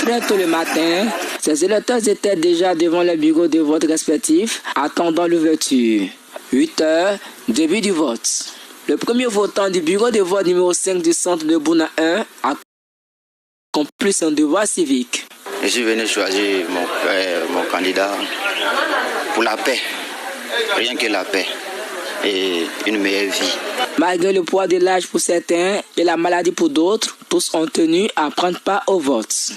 Très tôt le matin, ces électeurs étaient déjà devant les bureaux de vote respectifs, attendant l'ouverture. 8 heures, début du vote. Le premier votant du bureau de vote numéro 5 du centre de Bouna 1 a accompli son devoir civique. Je suis venu choisir mon candidat pour la paix, rien que la paix et une meilleure vie. Malgré le poids de l'âge pour certains et la maladie pour d'autres, tous ont tenu à prendre part au vote.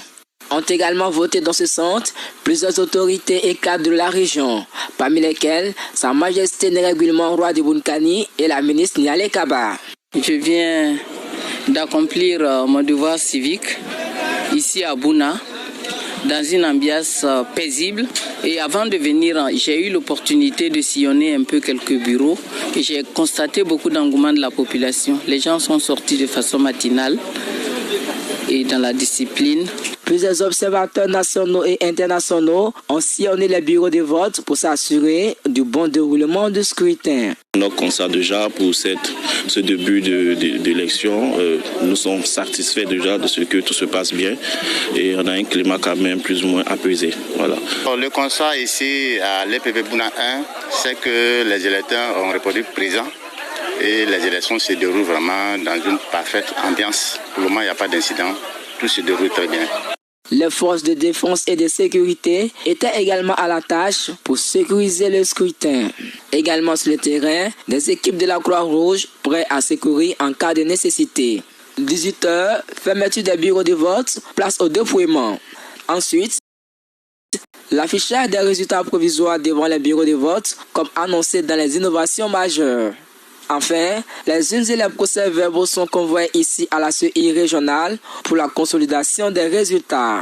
Ont également voté dans ce centre plusieurs autorités et cadres de la région, parmi lesquels Sa Majesté Nérégulement Roi de Bounkani et la ministre Niale Kaba. Je viens d'accomplir mon devoir civique ici à Bouna, dans une ambiance paisible. Et avant de venir, j'ai eu l'opportunité de sillonner un peu quelques bureaux et j'ai constaté beaucoup d'engouement de la population. Les gens sont sortis de façon matinale et dans la discipline. Plusieurs observateurs nationaux et internationaux ont sillonné les bureaux de vote pour s'assurer du bon déroulement du scrutin. Notre constat déjà pour ce début d'élection, nous sommes satisfaits déjà de ce que tout se passe bien et on a un climat quand même plus ou moins apaisé. Voilà. Le constat ici à l'EPP Bouna 1, c'est que les électeurs ont répondu présent et les élections se déroulent vraiment dans une parfaite ambiance. Pour le moment, il n'y a pas d'incident, tout se déroule très bien. Les forces de défense et de sécurité étaient également à la tâche pour sécuriser le scrutin. Également sur le terrain, des équipes de la Croix-Rouge prêtes à secourir en cas de nécessité. 18 heures, fermeture des bureaux de vote, place au dépouillement. Ensuite, l'affichage des résultats provisoires devant les bureaux de vote, comme annoncé dans les innovations majeures. Enfin, les unes et les procès-verbaux sont convoyés ici à la CEI régionale pour la consolidation des résultats.